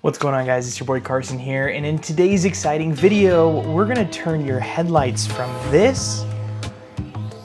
What's going on, guys? It's your boy Carson here, and in today's exciting video, we're gonna turn your headlights from this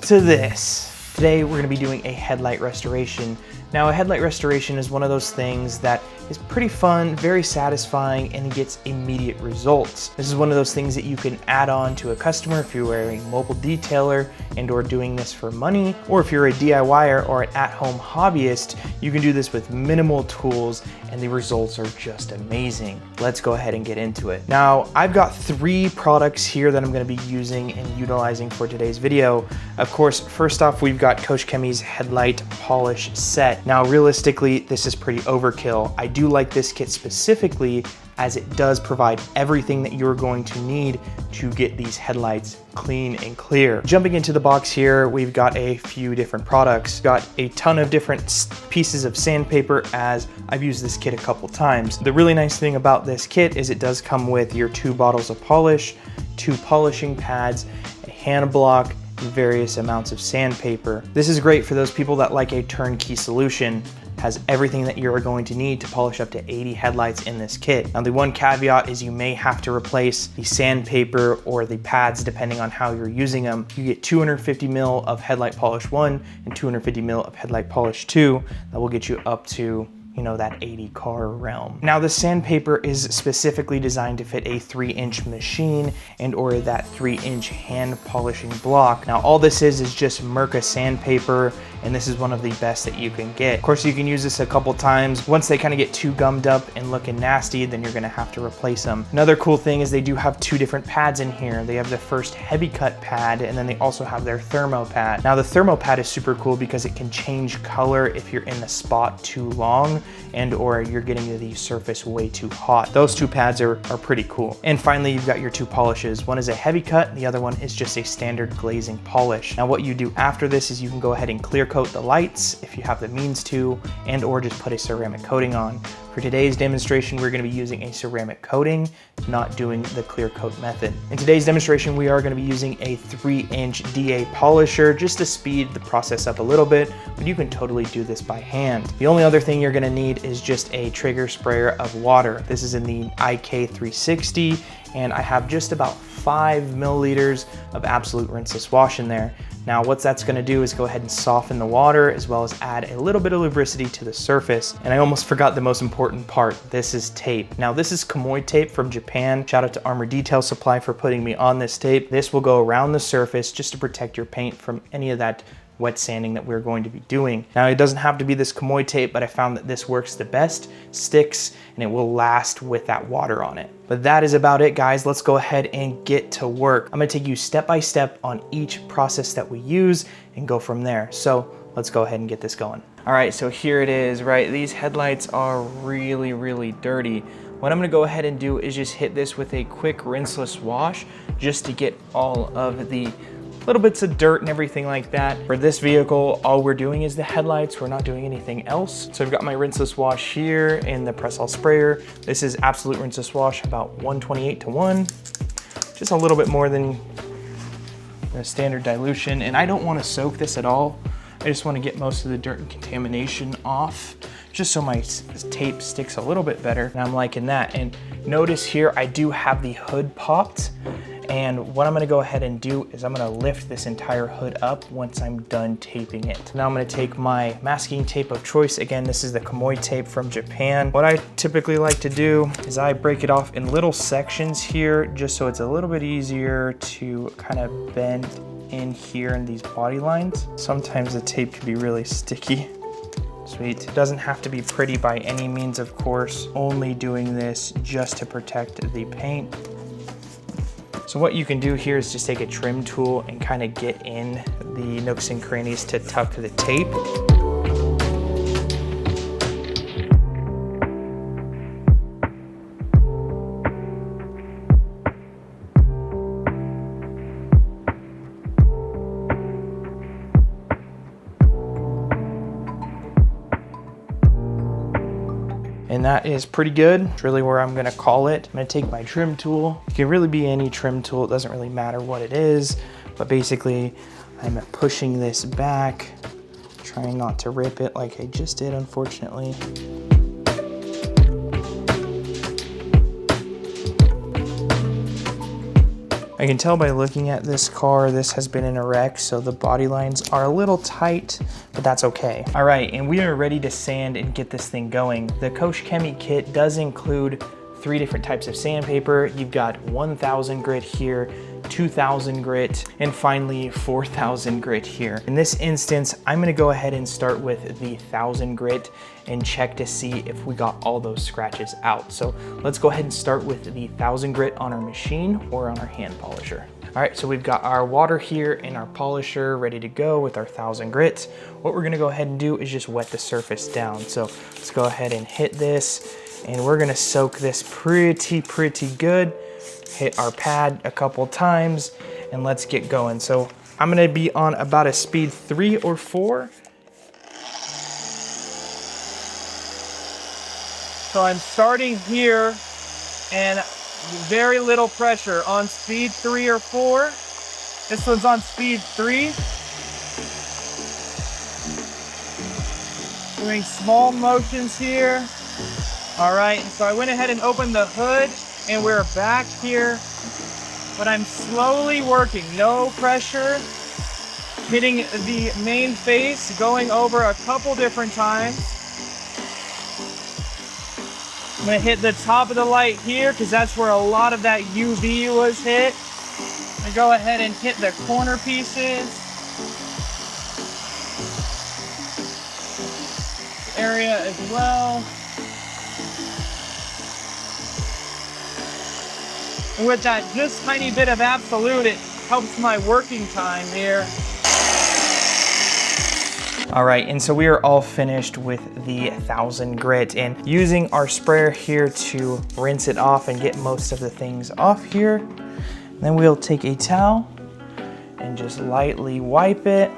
to this. Today, we're gonna be doing a headlight restoration. Now, a headlight restoration is one of those things that is pretty fun, very satisfying, and gets immediate results. This is one of those things that you can add on to a customer if you're a mobile detailer and or doing this for money, or if you're a DIYer or an at-home hobbyist, you can do this with minimal tools and the results are just amazing. Let's go ahead and get into it. Now, I've got 3 products here that I'm gonna be using and utilizing for today's video. Of course, first off, we've got Coach Chemi's headlight polish set. Now, realistically, this is pretty overkill. I do like this kit specifically as it does provide everything that you're going to need to get these headlights clean and clear. Jumping into the box here, we've got a few different products. Got a ton of different pieces of sandpaper as I've used this kit a couple times. The really nice thing about this kit is it does come with your 2 bottles of polish, 2 polishing pads, a hand block, various amounts of sandpaper. This is great for those people that like a turnkey solution. Has everything that you're going to need to polish up to 80 headlights in this kit. Now, the one caveat is you may have to replace the sandpaper or the pads depending on how you're using them. You get 250 mil of headlight polish 1 and 250 mil of headlight polish 2. That will get you up to that 80 car realm. Now, the sandpaper is specifically designed to fit a 3-inch machine and or that 3-inch hand polishing block. Now, all this is just Mirka sandpaper, and this is one of the best that you can get. Of course, you can use this a couple times. Once they kind of get too gummed up and looking nasty, then you're gonna have to replace them. Another cool thing is they do have 2 different pads in here. They have the first heavy cut pad, and then they also have their thermo pad. Now, the thermo pad is super cool because it can change color if you're in the spot too long and or you're getting to the surface way too hot. Those 2 pads are pretty cool. And finally, you've got your 2 polishes. One is a heavy cut, the other one is just a standard glazing polish. Now, what you do after this is you can go ahead and clear coat the lights if you have the means to, and or just put a ceramic coating on. For today's demonstration, we're gonna be using a ceramic coating, not doing the clear coat method. In today's demonstration, we are gonna be using a 3-inch DA polisher just to speed the process up a little bit, but you can totally do this by hand. The only other thing you're gonna need is just a trigger sprayer of water. This is in the IK360, and I have just about 5 milliliters of absolute rinseless wash in there. Now, what that's gonna do is go ahead and soften the water as well as add a little bit of lubricity to the surface. And I almost forgot the most important part. This is tape. Now, this is Kamoi tape from Japan. Shout out to Armor Detail Supply for putting me on this tape. This will go around the surface just to protect your paint from any of that wet sanding that we're going to be doing. Now, it doesn't have to be this Kamoi tape, but I found that this works the best, sticks, and it will last with that water on it. But that is about it, guys. Let's go ahead and get to work. I'm gonna take you step by step on each process that we use and go from there. So let's go ahead and get this going. All right, so here it is, right? These headlights are really, really dirty. What I'm gonna go ahead and do is just hit this with a quick rinseless wash just to get all of the little bits of dirt and everything like that. For this vehicle, all we're doing is the headlights. We're not doing anything else. So I've got my rinseless wash here in the press-all sprayer. This is absolute rinseless wash, about 128 to 1. Just a little bit more than the standard dilution. And I don't want to soak this at all. I just want to get most of the dirt and contamination off, just so my tape sticks a little bit better. And I'm liking that. And notice here, I do have the hood popped. And what I'm gonna go ahead and do is I'm gonna lift this entire hood up once I'm done taping it. Now I'm gonna take my masking tape of choice. Again, this is the Kamoi tape from Japan. What I typically like to do is I break it off in little sections here, just so it's a little bit easier to kind of bend in here in these body lines. Sometimes the tape can be really sticky. Sweet. It doesn't have to be pretty by any means, of course. Only doing this just to protect the paint. So what you can do here is just take a trim tool and kind of get in the nooks and crannies to tuck the tape. And that is pretty good. It's really where I'm gonna call it. I'm gonna take my trim tool. It can really be any trim tool. It doesn't really matter what it is, but basically I'm pushing this back, trying not to rip it like I just did, unfortunately. I can tell by looking at this car, this has been in a wreck, so the body lines are a little tight, but that's okay. All right, and we are ready to sand and get this thing going. The Koch Chemi kit does include 3 different types of sandpaper. You've got 1000 grit here, 2000 grit, and finally 4000 grit here. In this instance, I'm gonna go ahead and start with the 1000 grit and check to see if we got all those scratches out. So let's go ahead and start with the 1000 grit on our machine or on our hand polisher. All right, so we've got our water here and our polisher ready to go with our 1000 grit. What we're gonna go ahead and do is just wet the surface down. So let's go ahead and hit this, and we're gonna soak this pretty good. Hit our pad a couple times, and let's get going. So I'm gonna be on about a speed 3 or 4. So I'm starting here, and very little pressure on speed 3 or 4. This one's on speed 3. Doing small motions here. All right, so I went ahead and opened the hood, and we're back here, but I'm slowly working, no pressure, hitting the main face, going over a couple different times. I'm gonna hit the top of the light here because that's where a lot of that UV was hit. I'm gonna go ahead and hit the corner pieces. Area as well. And with that just tiny bit of absolute, it helps my working time here. All right, and so we are all finished with the 1000 grit, and using our sprayer here to rinse it off and get most of the things off here. And then we'll take a towel and just lightly wipe it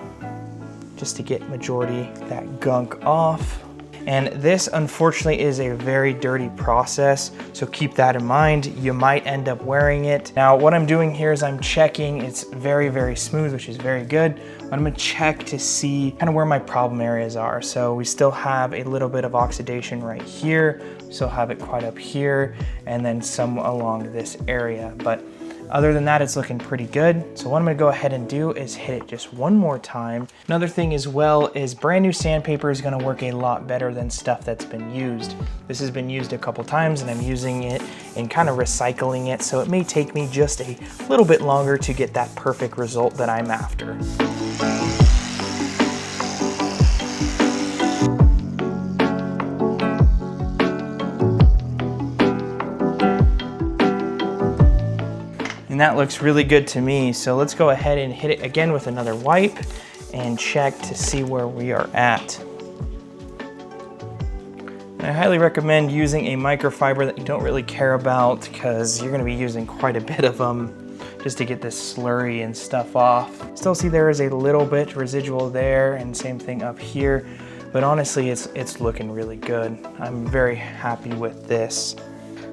just to get majority that gunk off. And this, unfortunately, is a very dirty process, so keep that in mind. You might end up wearing it. Now, what I'm doing here is I'm checking. It's very smooth, which is very good. But I'm gonna check to see kind of where my problem areas are. So we still have a little bit of oxidation right here. We still have it quite up here, and then some along this area. But other than that, it's looking pretty good. So what I'm gonna go ahead and do is hit it just one more time. Another thing as well is brand new sandpaper is gonna work a lot better than stuff that's been used. This has been used a couple times, and I'm using it and kind of recycling it. So it may take me just a little bit longer to get that perfect result that I'm after. And that looks really good to me. So let's go ahead and hit it again with another wipe and check to see where we are at. And I highly recommend using a microfiber that you don't really care about, because you're gonna be using quite a bit of them just to get this slurry and stuff off. Still see there is a little bit residual there, and same thing up here. But honestly, it's looking really good. I'm very happy with this.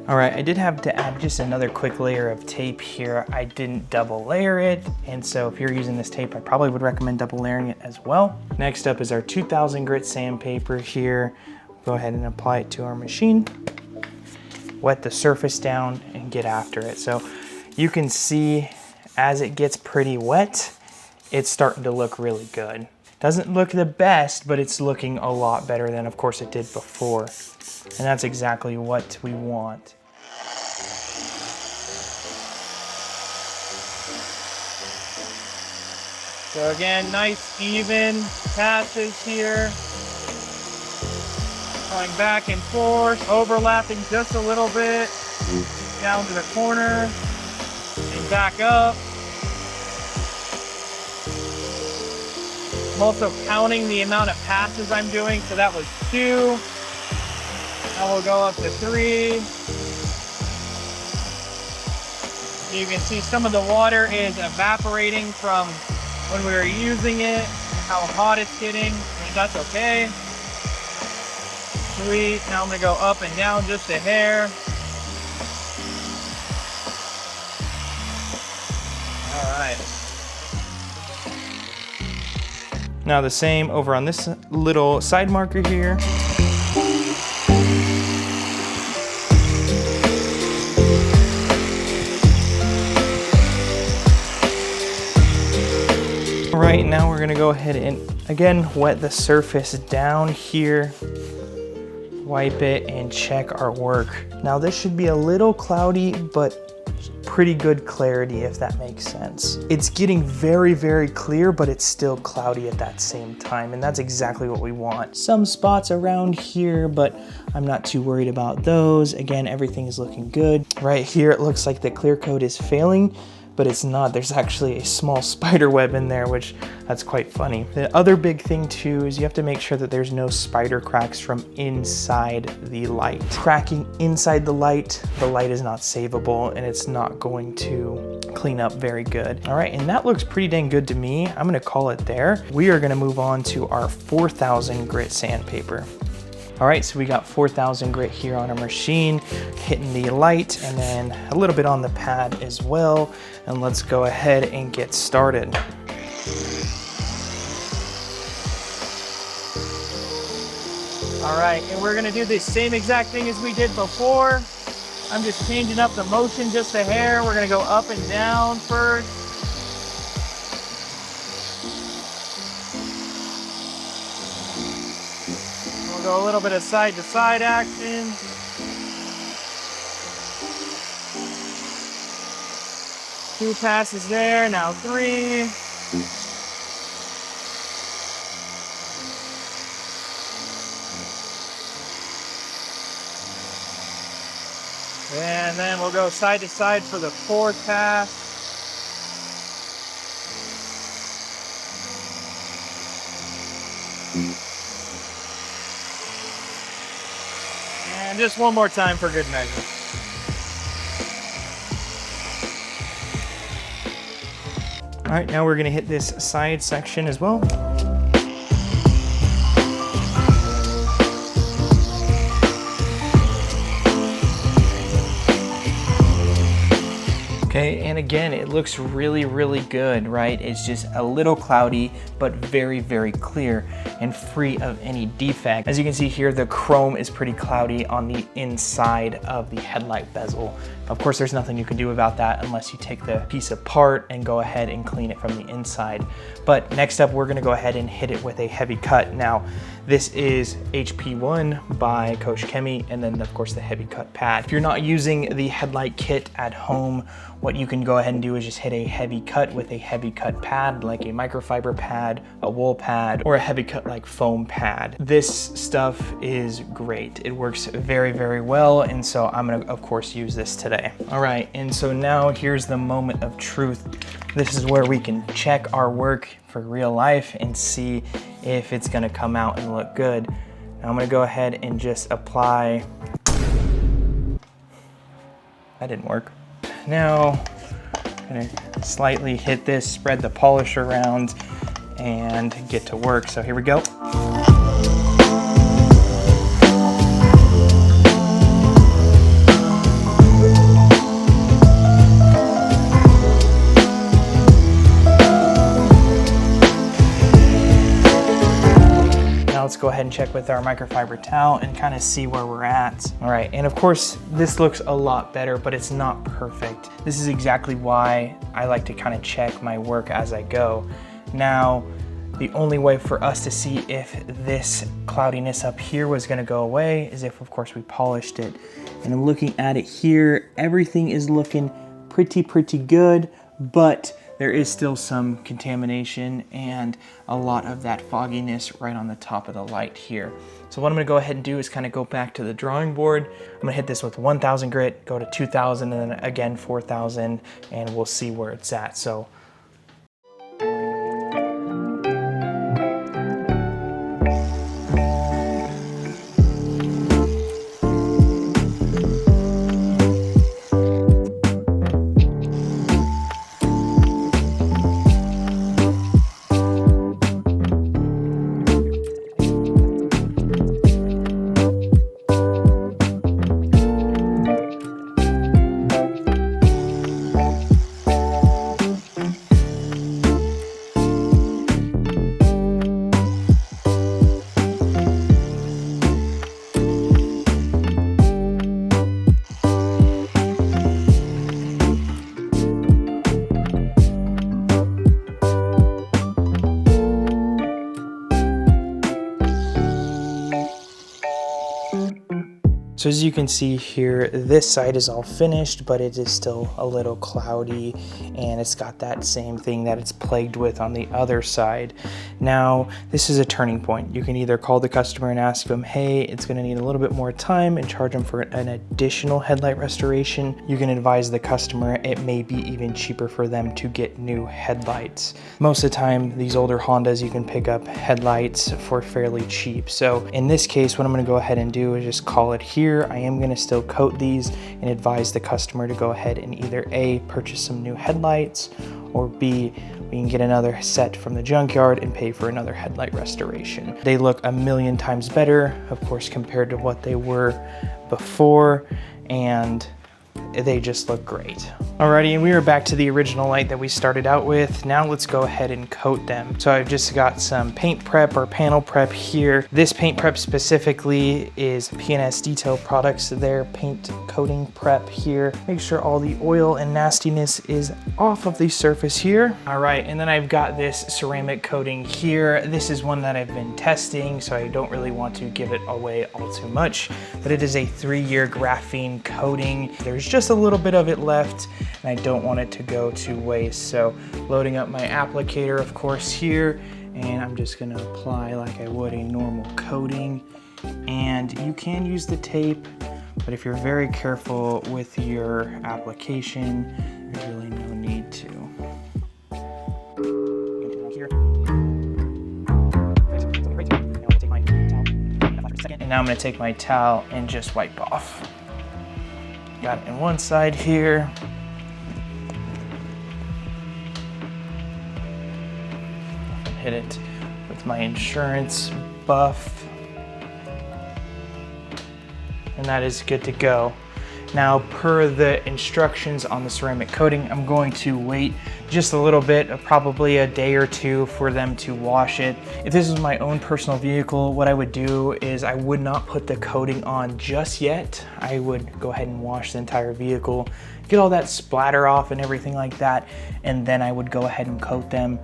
All right, I did have to add just another quick layer of tape here. I didn't double layer it, and so if you're using this tape, I probably would recommend double layering it as well. Next up is our 2000 grit sandpaper here. Go ahead and apply it to our machine. Wet the surface down and get after it. So you can see as it gets pretty wet, it's starting to look really good. Doesn't look the best, but it's looking a lot better than, of course, it did before. And that's exactly what we want. So again, nice even passes here. Going back and forth, overlapping just a little bit. Down to the corner and back up. I'm also counting the amount of passes I'm doing. So that was 2. Now we'll go up to 3. You can see some of the water is evaporating from when we were using it, how hot it's getting, and that's okay. 3, now I'm gonna go up and down just a hair. All right. Now the same over on this little side marker here. right, now we're gonna go ahead and again wet the surface down here, wipe it, and check our work. Now this should be a little cloudy, but pretty good clarity, if that makes sense. It's getting very, very clear, but it's still cloudy at that same time, and that's exactly what we want. Some spots around here, but I'm not too worried about those. Again, everything is looking good. Right here, it looks like the clear coat is failing, but it's not. There's actually a small spider web in there, which that's quite funny. The other big thing too is you have to make sure that there's no spider cracks from inside the light. Cracking inside the light is not savable, and it's not going to clean up very good. All right, and that looks pretty dang good to me. I'm gonna call it there. We are gonna move on to our 4000 grit sandpaper. All right, so we got 4000 grit here on our machine, hitting the light and then a little bit on the pad as well. And let's go ahead and get started. All right, and we're gonna do the same exact thing as we did before. I'm just changing up the motion just a hair. We're gonna go up and down first. Go a little bit of side to side action. Two passes there, now three. And then we'll go side to side for the fourth pass. And just one more time for good measure. All right, now we're gonna hit this side section as well. Okay, and again, it looks really, really good, right? It's just a little cloudy, but very, very clear and free of any defect. As you can see here, the chrome is pretty cloudy on the inside of the headlight bezel. Of course, there's nothing you can do about that unless you take the piece apart and go ahead and clean it from the inside. But next up, we're gonna go ahead and hit it with a heavy cut. Now, this is HP1 by Coach Kemi, and then of course the heavy cut pad. If you're not using the headlight kit at home, what you can go ahead and do is just hit a heavy cut with a heavy cut pad, like a microfiber pad, a wool pad, or a heavy cut like foam pad. This stuff is great. It works very, very well, and so I'm gonna, of course, use this today. All right, and so now here's the moment of truth. This is where we can check our work for real life and see if it's gonna come out and look good. Now I'm gonna go ahead and just apply. That didn't work. Now, I'm gonna slightly hit this, spread the polish around, and get to work. So here we go. Let's go ahead and check with our microfiber towel and kind of see where we're at. All right, and of course, this looks a lot better, but it's not perfect. This is exactly why I like to kind of check my work as I go. Now, the only way for us to see if this cloudiness up here was gonna go away is if, of course, we polished it. And I'm looking at it here, everything is looking pretty good, but there is still some contamination and a lot of that fogginess right on the top of the light here. So what I'm gonna go ahead and do is kind of go back to the drawing board. I'm gonna hit this with 1000 grit, go to 2000, and then again 4000, and we'll see where it's at. So So as you can see here, this side is all finished, but it is still a little cloudy, and it's got that same thing that it's plagued with on the other side. Now, this is a turning point. You can either call the customer and ask them, hey, it's gonna need a little bit more time, and charge them for an additional headlight restoration. You can advise the customer it may be even cheaper for them to get new headlights. Most of the time, these older Hondas, you can pick up headlights for fairly cheap. So in this case, what I'm gonna go ahead and do is just call it here. I am gonna still coat these and advise the customer to go ahead and either A, purchase some new headlights, or B, we can get another set from the junkyard and pay for another headlight restoration. They look a million times better, of course, compared to what they were before, and they just look great. Alrighty, and we are back to the original light that we started out with. Now let's go ahead and coat them. So I've just got some paint prep or panel prep here. This paint prep specifically is P&S Detail Products, their paint coating prep here. Make sure all the oil and nastiness is off of the surface here. All right, and then I've got this ceramic coating here. This is one that I've been testing, so I don't really want to give it away all too much, but it is a 3-year graphene coating. There's just a little bit of it left, and I don't want it to go to waste. So loading up my applicator, of course, here, and I'm just gonna apply like I would a normal coating. And you can use the tape, but if you're very careful with your application, there's really no need to. And now I'm gonna take my towel and just wipe off. Got it in one side here. Hit it with my insurance buff. And that is good to go. Now, per the instructions on the ceramic coating, I'm going to wait just a little bit, probably a day or two, for them to wash it. If this was my own personal vehicle, what I would do is I would not put the coating on just yet. I would go ahead and wash the entire vehicle, get all that splatter off and everything like that, and then I would go ahead and coat them.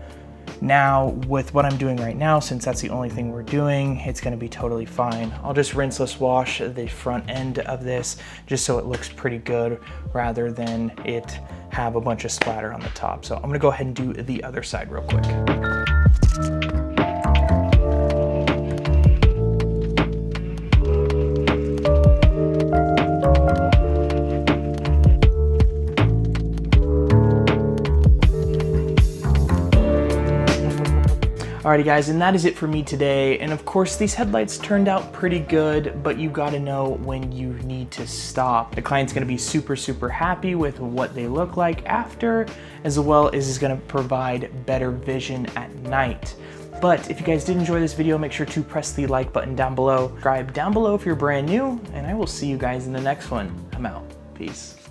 Now, with what I'm doing right now, since that's the only thing we're doing, it's gonna be totally fine. I'll just rinseless wash the front end of this just so it looks pretty good rather than it have a bunch of splatter on the top. So I'm gonna go ahead and do the other side real quick. Alrighty guys, and that is it for me today. And of course, these headlights turned out pretty good, but you gotta know when you need to stop. The client's gonna be super, super happy with what they look like after, as well as is gonna provide better vision at night. But if you guys did enjoy this video, make sure to press the like button down below. Subscribe down below if you're brand new, and I will see you guys in the next one. I'm out. Peace.